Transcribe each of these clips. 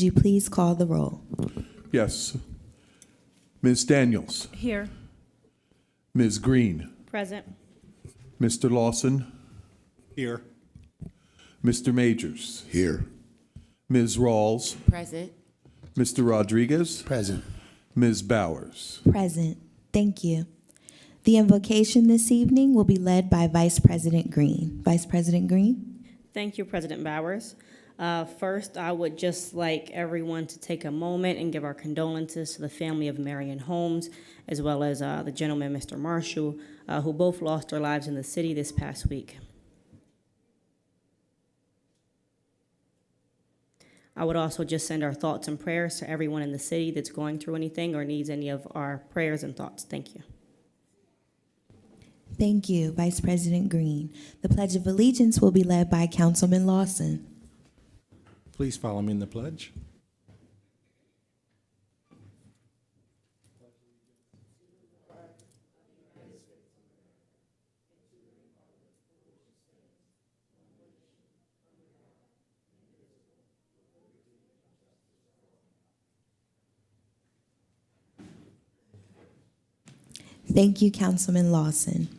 Would you please call the roll? Yes. Ms. Daniels. Here. Ms. Green. Present. Mr. Lawson. Here. Mr. Majors. Here. Ms. Rawls. Present. Mr. Rodriguez. Present. Ms. Bowers. Present. Thank you. The invocation this evening will be led by Vice President Green. Vice President Green? Thank you, President Bowers. First, I would just like everyone to take a moment and give our condolences to the family of Marion Holmes, as well as the gentleman, Mr. Marshall, who both lost their lives in the city this past week. I would also just send our thoughts and prayers to everyone in the city that's going through anything or needs any of our prayers and thoughts. Thank you. Thank you, Vice President Green. The Pledge of Allegiance will be led by Councilman Lawson. Please follow me in the pledge. Thank you, Councilman Lawson.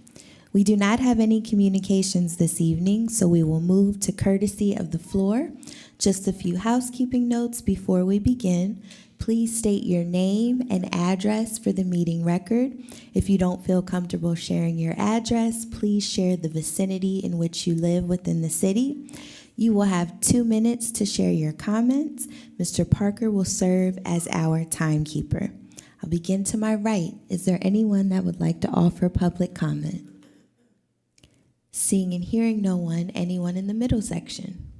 We do not have any communications this evening, so we will move to courtesy of the floor. Just a few housekeeping notes before we begin. Please state your name and address for the meeting record. If you don't feel comfortable sharing your address, please share the vicinity in which you live within the city. You will have 2 minutes to share your comments. Mr. Parker will serve as our timekeeper. I'll begin to my right. Is there anyone that would like to offer public comment? Seeing and hearing no one, anyone in the middle section?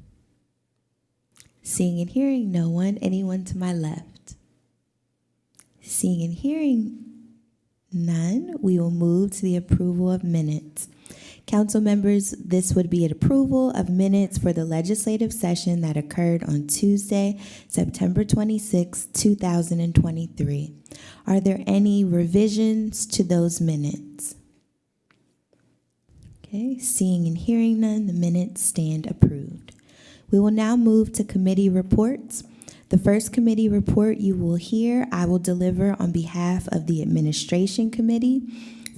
Seeing and hearing no one, anyone to my left? Seeing and hearing none, we will move to the approval of minutes. Council members, this would be an approval of minutes for the legislative session that occurred on Tuesday, September 26, 2023. Are there any revisions to those minutes? Okay, seeing and hearing none, the minutes stand approved. We will now move to committee reports. The first committee report you will hear, I will deliver on behalf of the Administration Committee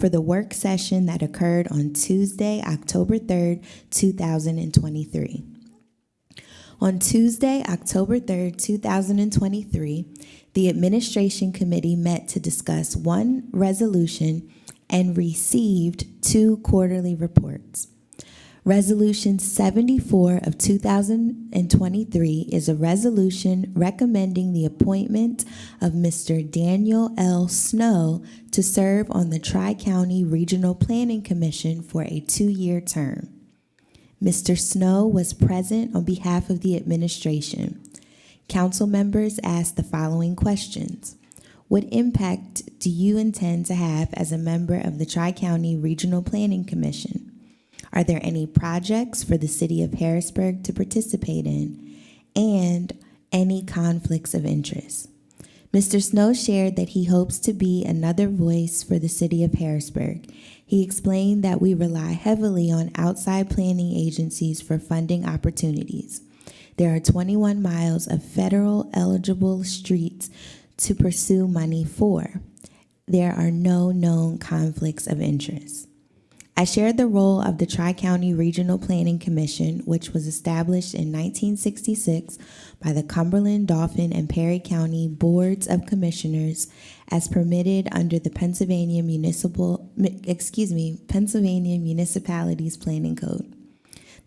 for the work session that occurred on Tuesday, October 3rd, 2023. On Tuesday, October 3rd, 2023, the Administration Committee met to discuss one resolution and received 2 quarterly reports. Resolution 74 of 2023 is a resolution recommending the appointment of Mr. Daniel L. Snow to serve on the Tri-County Regional Planning Commission for a 2-year term. Mr. Snow was present on behalf of the administration. Council members asked the following questions. What impact do you intend to have as a member of the Tri-County Regional Planning Commission? Are there any projects for the city of Harrisburg to participate in? And any conflicts of interest? Mr. Snow shared that he hopes to be another voice for the city of Harrisburg. He explained that we rely heavily on outside planning agencies for funding opportunities. There are 21 miles of federal eligible streets to pursue money for. There are no known conflicts of interest. I shared the role of the Tri-County Regional Planning Commission, which was established in 1966 by the Cumberland, Dauphin, and Perry County Boards of Commissioners as permitted under the Pennsylvania Municipalities Planning Code.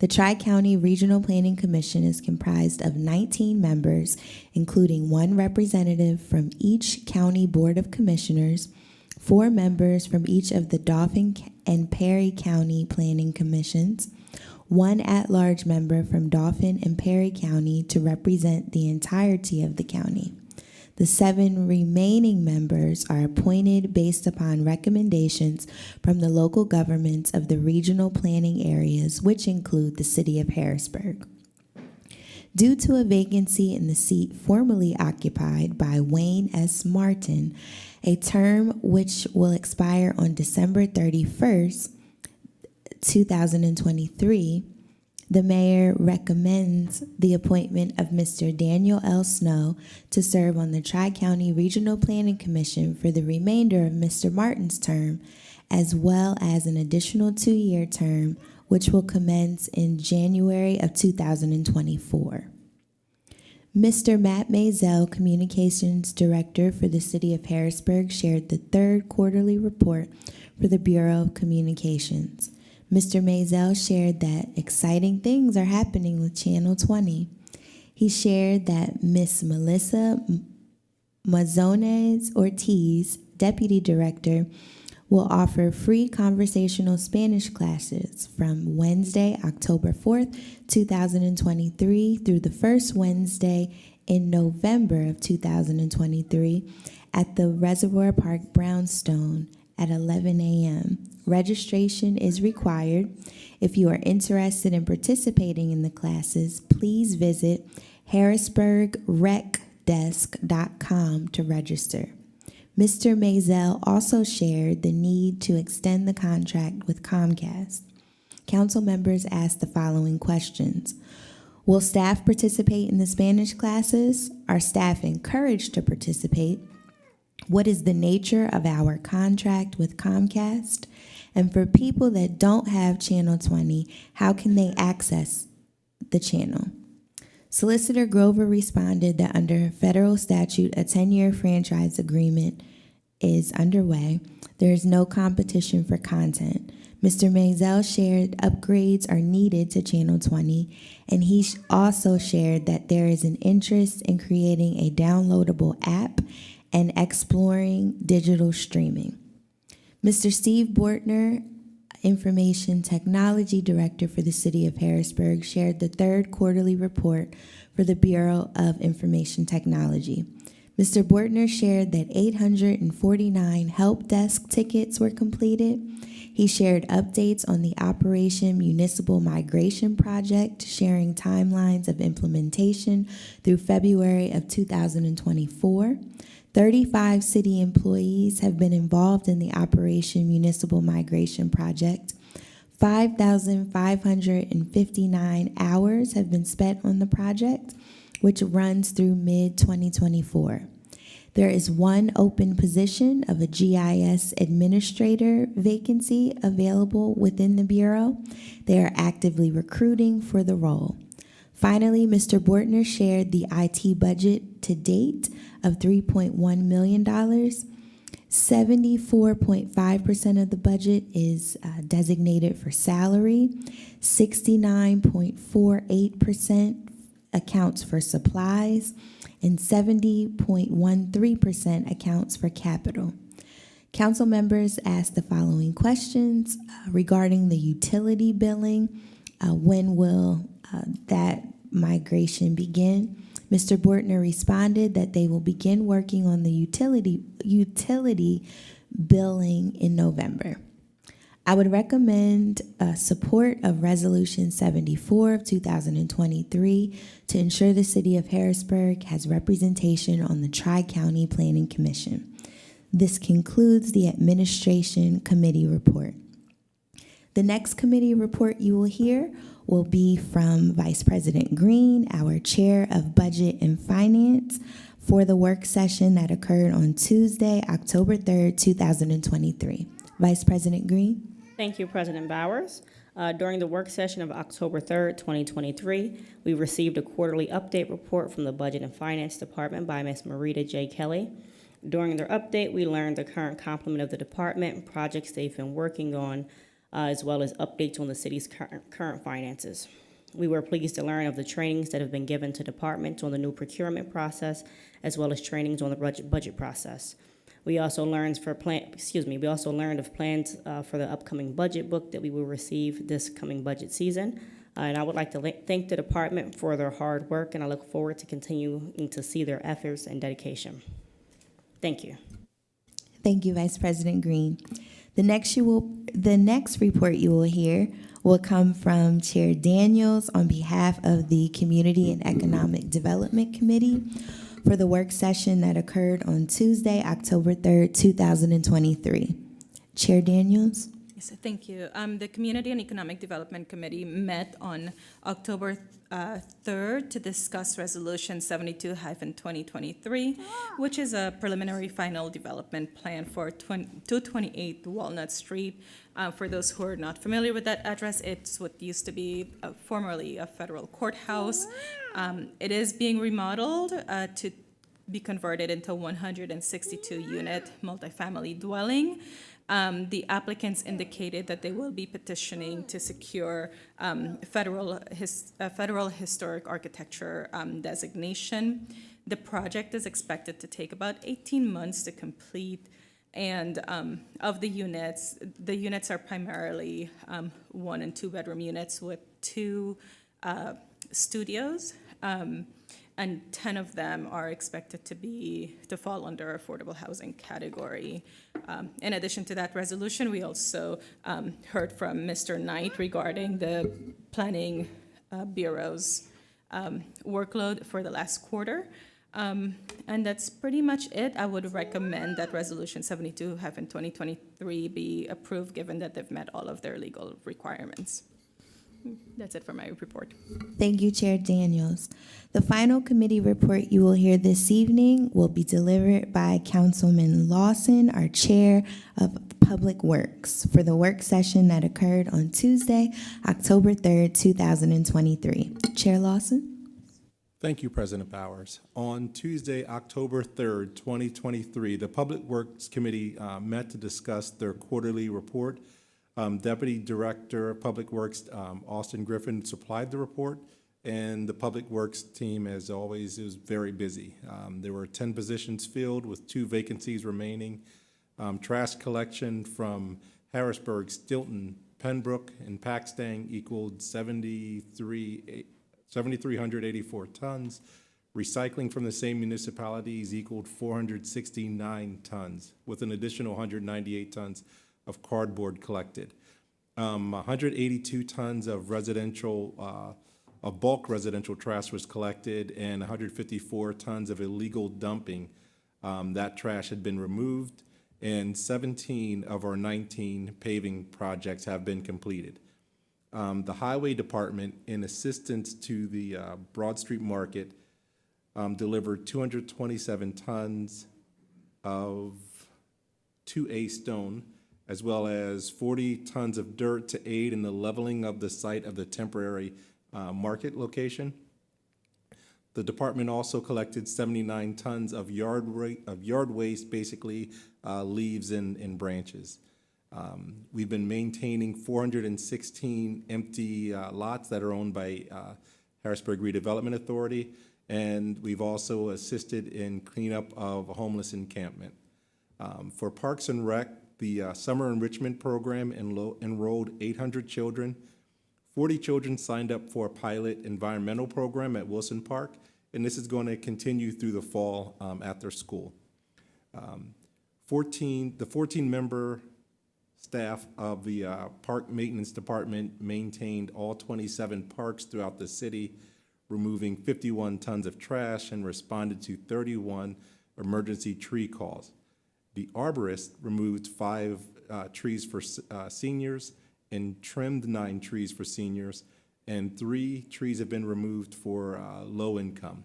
The Tri-County Regional Planning Commission is comprised of 19 members, including 1 representative from each county board of commissioners, 4 members from each of the Dauphin and Perry County Planning Commissions, 1 at-large member from Dauphin and Perry County to represent the entirety of the county. The 7 remaining members are appointed based upon recommendations from the local governments of the regional planning areas, which include the city of Harrisburg. Due to a vacancy in the seat formerly occupied by Wayne S. Martin, a term which will expire on December 31st, 2023, The mayor recommends the appointment of Mr. Daniel L. Snow to serve on the Tri-County Regional Planning Commission for the remainder of Mr. Martin's term, as well as an additional 2-year term, which will commence in January of 2024. Mr. Matt Maisel, Communications Director for the City of Harrisburg, shared the third quarterly report for the Bureau of Communications. Mr. Maisel shared that exciting things are happening with Channel 20. He shared that Miss Melissa Mazones Ortiz, Deputy Director, will offer free conversational Spanish classes from Wednesday, October 4th, 2023 through the first Wednesday in November of 2023 at the Reservoir Park Brownstone at 11 a.m. Registration is required. If you are interested in participating in the classes, please visit harrisburgrecdesk.com to register. Mr. Maisel also shared the need to extend the contract with Comcast. Council members asked the following questions. Will staff participate in the Spanish classes? Are staff encouraged to participate? What is the nature of our contract with Comcast? And for people that don't have Channel 20, how can they access the channel? Solicitor Grover responded that under federal statute, a 10-year franchise agreement is underway. There is no competition for content. Mr. Maisel shared upgrades are needed to Channel 20, and he also shared that there is an interest in creating a downloadable app and exploring digital streaming. Mr. Steve Bortner, Information Technology Director for the City of Harrisburg, shared the third quarterly report for the Bureau of Information Technology. Mr. Bortner shared that 849 help desk tickets were completed. He shared updates on the Operation Municipal Migration Project, sharing timelines of implementation through February of 2024. 35 city employees have been involved in the Operation Municipal Migration Project. 5,559 hours have been spent on the project, which runs through mid-2024. There is one open position of a GIS administrator vacancy available within the Bureau. They are actively recruiting for the role. Finally, Mr. Bortner shared the IT budget to date of $3.1 million. 74.5% of the budget is designated for salary. 69.48% accounts for supplies, and 70.13% accounts for capital. Council members asked the following questions regarding the utility billing. When will that migration begin? Mr. Bortner responded that they will begin working on the utility billing in November. I would recommend support of Resolution 74 of 2023 to ensure the City of Harrisburg has representation on the Tri-County Planning Commission. This concludes the Administration Committee report. The next committee report you will hear will be from Vice President Green, our Chair of Budget and Finance, for the work session that occurred on Tuesday, October 3rd, 2023. Vice President Green. Thank you, President Bowers. During the work session of October 3rd, 2023, we received a quarterly update report from the Budget and Finance Department by Ms. Marita J. Kelly. During their update, we learned the current complement of the department, projects they've been working on, as well as updates on the city's current finances. We were pleased to learn of the trainings that have been given to departments on the new procurement process, as well as trainings on the budget process. We also learned of plans for the upcoming budget book that we will receive this coming budget season. And I would like to thank the department for their hard work, and I look forward to continuing to see their efforts and dedication. Thank you. Thank you, Vice President Green. The next report you will hear will come from Chair Daniels on behalf of the Community and Economic Development Committee for the work session that occurred on Tuesday, October 3rd, 2023. Chair Daniels. Yes, thank you. The Community and Economic Development Committee met on October 3rd to discuss Resolution 72-2023, which is a preliminary final development plan for 228 Walnut Street. For those who are not familiar with that address, it's what used to be formerly a federal courthouse. It is being remodeled to be converted into 162-unit multifamily dwelling. The applicants indicated that they will be petitioning to secure federal historic architecture designation. The project is expected to take about 18 months to complete, and of the units are primarily 1 and 2 bedroom units with 2 studios. And 10 of them are expected to fall under affordable housing category. In addition to that resolution, we also heard from Mr. Knight regarding the Planning Bureau's workload for the last quarter. And that's pretty much it. I would recommend that Resolution 72-2023 be approved, given that they've met all of their legal requirements. That's it for my report. Thank you, Chair Daniels. The final committee report you will hear this evening will be delivered by Councilman Lawson, our Chair of Public Works, for the work session that occurred on Tuesday, October 3rd, 2023. Chair Lawson? Thank you, President Bowers. On Tuesday, October 3rd, 2023, the Public Works Committee met to discuss their quarterly report. Deputy Director of Public Works, Austin Griffin, supplied the report, and the Public Works team, as always, is very busy. There were 10 positions filled with 2 vacancies remaining. Trash collection from Harrisburg, Stilton, Pembroke, and Paxtang equaled 7,384 tons. Recycling from the same municipalities equaled 469 tons, with an additional 198 tons of cardboard collected. 182 tons of bulk residential trash was collected, and 154 tons of illegal dumping. That trash had been removed, and 17 of our 19 paving projects have been completed. The Highway Department, in assistance to the Broad Street Market, delivered 227 tons of 2A stone, as well as 40 tons of dirt to aid in the leveling of the site of the temporary market location. The department also collected 79 tons of yard waste, basically leaves and branches. We've been maintaining 416 empty lots that are owned by Harrisburg Redevelopment Authority, and we've also assisted in cleanup of a homeless encampment. For Parks and Rec, the Summer Enrichment Program enrolled 800 children. 40 children signed up for a pilot environmental program at Wilson Park, and this is going to continue through the fall at their school. The 14-member staff of the Park Maintenance Department maintained all 27 parks throughout the city, removing 51 tons of trash, and responded to 31 emergency tree calls. The arborist removed 5 trees for seniors and trimmed 9 trees for seniors, and 3 trees have been removed for low income.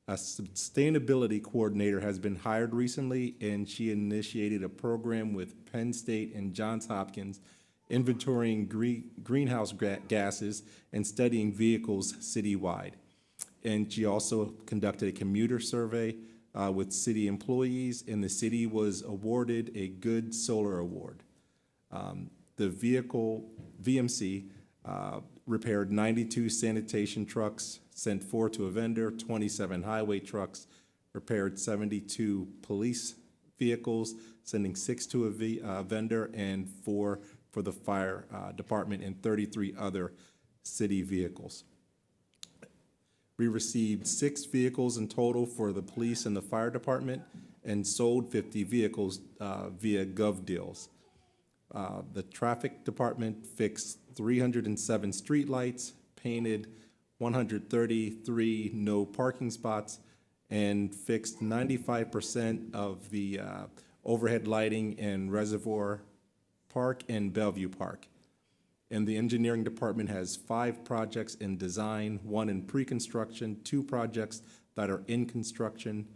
A sustainability coordinator has been hired recently, and she initiated a program with Penn State and Johns Hopkins, inventorying greenhouse gases and studying vehicles citywide. And she also conducted a commuter survey with city employees, and the city was awarded a Good Solar Award. The VMC repaired 92 sanitation trucks, sent 4 to a vendor, 27 highway trucks, repaired 72 police vehicles, sending 6 to a vendor, and 4 for the fire department, and 33 other city vehicles. We received 6 vehicles in total for the police and the fire department, and sold 50 vehicles via Gov Deals. The traffic department fixed 307 streetlights, painted 133 no parking spots, and fixed 95% of the overhead lighting and reservoir Park and Bellevue Park. And the engineering department has 5 projects in design, 1 in pre-construction, 2 projects that are in construction.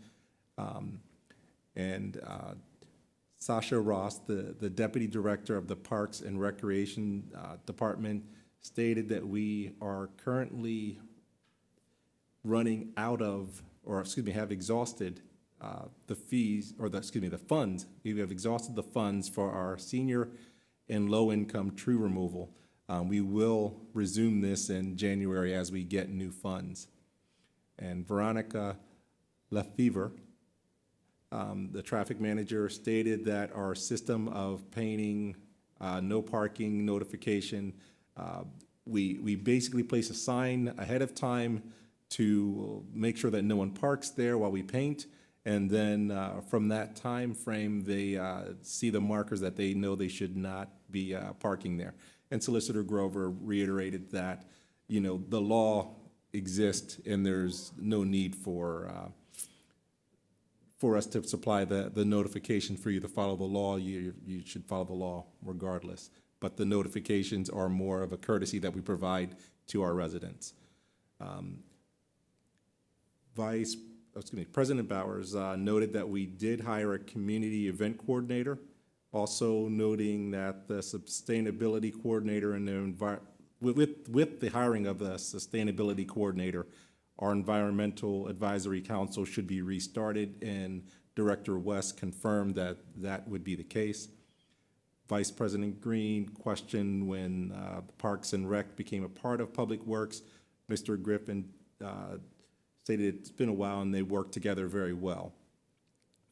Sasha Ross, the deputy director of the Parks and Recreation Department, stated that we are currently running out of, or excuse me, have exhausted the fees, or the funds. We have exhausted the funds for our senior and low-income tree removal. We will resume this in January as we get new funds. And Veronica Lefevre, the traffic manager, stated that our system of painting, no parking notification, we basically place a sign ahead of time to make sure that no one parks there while we paint. And then from that time frame, they see the markers that they know they should not be parking there. And Solicitor Grover reiterated that, you know, the law exists and there's no need for us to supply the notification for you to follow the law. You should follow the law regardless. But the notifications are more of a courtesy that we provide to our residents. President Bowers noted that we did hire a community event coordinator, also noting that the sustainability coordinator and with the hiring of the sustainability coordinator, our environmental advisory council should be restarted, and Director West confirmed that that would be the case. Vice President Green questioned when Parks and Rec became a part of Public Works. Mr. Griffin stated it's been a while and they work together very well.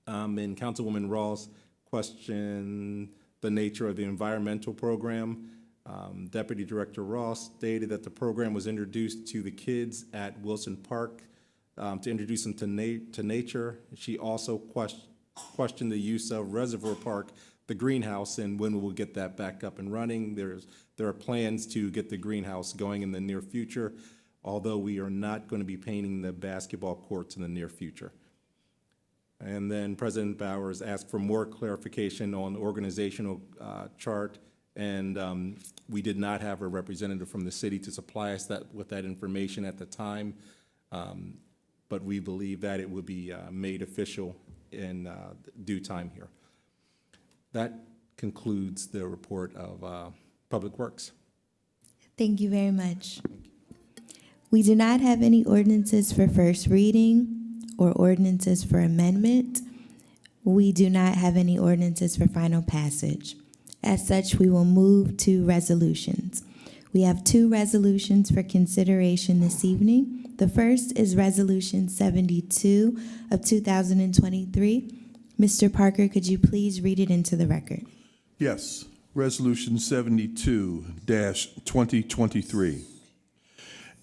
And Councilwoman Rawls questioned the nature of the environmental program. Deputy Director Ross stated that the program was introduced to the kids at Wilson Park to introduce them to nature. She also questioned the use of Reservoir Park, the greenhouse, and when we'll get that back up and running. There are plans to get the greenhouse going in the near future, although we are not going to be painting the basketball courts in the near future. And then President Bowers asked for more clarification on the organizational chart, and we did not have a representative from the city to supply us with that information at the time, but we believe that it would be made official in due time here. That concludes the report of Public Works. Thank you very much. We do not have any ordinances for first reading or ordinances for amendment. We do not have any ordinances for final passage. As such, we will move to resolutions. We have 2 resolutions for consideration this evening. The first is Resolution 72 of 2023. Mr. Parker, could you please read it into the record? Yes. Resolution 72-2023.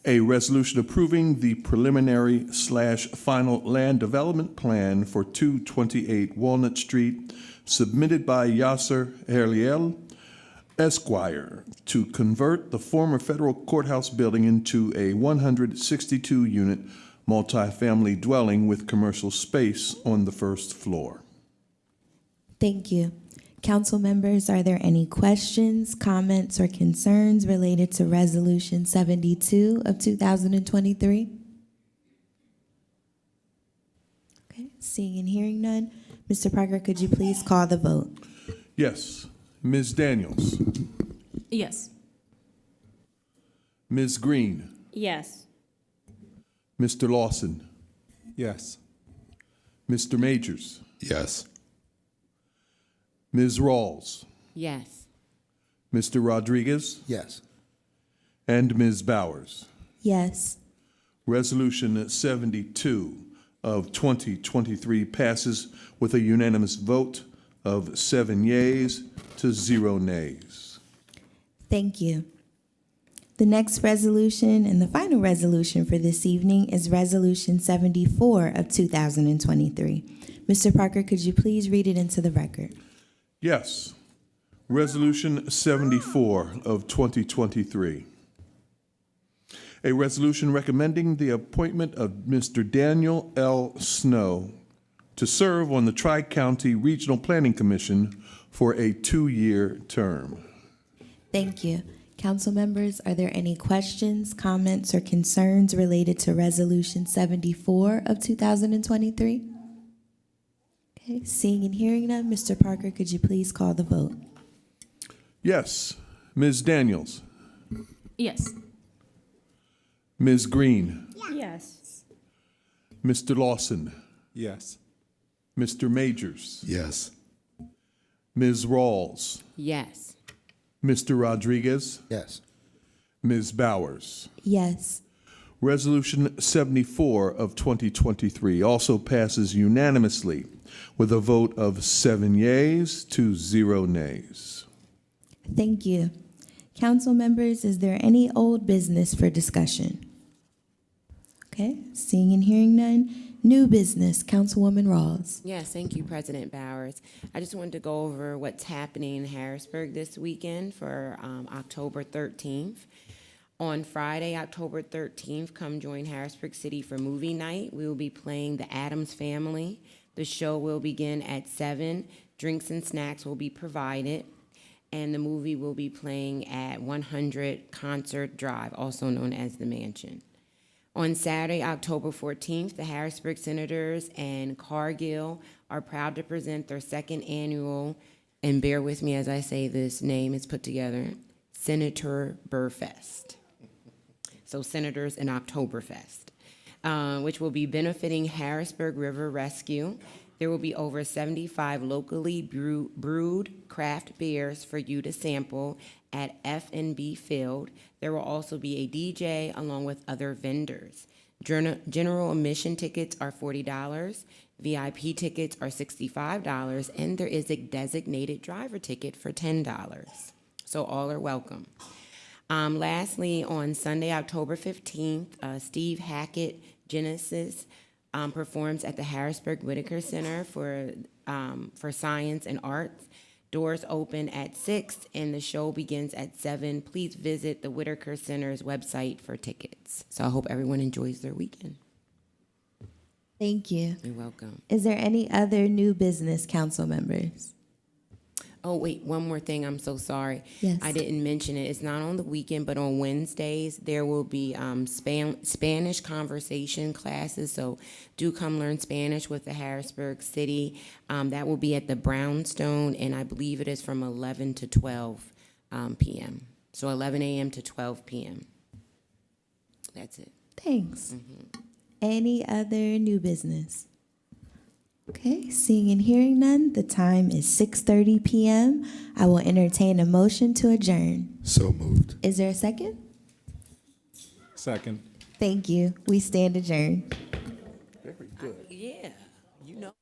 A resolution approving the preliminary/final land development plan for 228 Walnut Street, submitted by Yasser Herliel, Esquire, to convert the former federal courthouse building into a 162-unit multifamily dwelling with commercial space on the first floor. Thank you. Council members, are there any questions, comments, or concerns related to Resolution 72 of 2023? Okay, seeing and hearing none. Mr. Parker, could you please call the vote? Yes. Ms. Daniels. Yes. Ms. Green. Yes. Mr. Lawson. Yes. Mr. Majors. Yes. Ms. Rawls. Yes. Mr. Rodriguez. Yes. And Ms. Bowers. Yes. Resolution 72 of 2023 passes with a unanimous vote of 7 yeas to 0 nays. Thank you. The next resolution and the final resolution for this evening is Resolution 74 of 2023. Mr. Parker, could you please read it into the record? Yes. Resolution 74 of 2023. A resolution recommending the appointment of Mr. Daniel L. Snow to serve on the Tri-County Regional Planning Commission for a 2-year term. Thank you. Council members, are there any questions, comments, or concerns related to Resolution 74 of 2023? Okay, seeing and hearing none, Mr. Parker, could you please call the vote? Yes. Ms. Daniels. Yes. Ms. Green. Yes. Mr. Lawson. Yes. Mr. Majors. Yes. Ms. Rawls. Yes. Mr. Rodriguez. Yes. Ms. Bowers. Yes. Resolution 74 of 2023 also passes unanimously with a vote of 7 yeas to 0 nays. Thank you. Council members, is there any old business for discussion? Okay, seeing and hearing none. New business, Councilwoman Rawls. Yes, thank you, President Bowers. I just wanted to go over what's happening in Harrisburg this weekend for October 13th. On Friday, October 13th, come join Harrisburg City for movie night. We will be playing The Addams Family. The show will begin at 7. Drinks and snacks will be provided. And the movie will be playing at 100 Concert Drive, also known as The Mansion. On Saturday, October 14th, the Harrisburg Senators and Cargill are proud to present their second annual, and bear with me as I say this name is put together, Senator Burfest. So Senators and Oktoberfest, which will be benefiting Harrisburg River Rescue. There will be over 75 locally brewed craft beers for you to sample at F&B Field. There will also be a DJ along with other vendors. General admission tickets are $40, VIP tickets are $65, and there is a designated driver ticket for $10. So all are welcome. Lastly, on Sunday, October 15th, Steve Hackett Genesis performs at the Harrisburg Whitaker Center for Science and Arts. Doors open at 6 and the show begins at 7. Please visit the Whitaker Center's website for tickets. So I hope everyone enjoys their weekend. Thank you. You're welcome. Is there any other new business, council members? Oh, wait, one more thing. I'm so sorry. Yes. I didn't mention it. It's not on the weekend, but on Wednesdays, there will be Spanish conversation classes. So do come learn Spanish with the Harrisburg City. That will be at the Brownstone, and I believe it is from 11 to 12 p.m. So 11 a.m. to 12 p.m. That's it. Thanks. Any other new business? Okay, seeing and hearing none, the time is 6:30 p.m. I will entertain a motion to adjourn. So moved. Is there a second? Second. Thank you. We stand adjourned. Very good. Yeah, you know.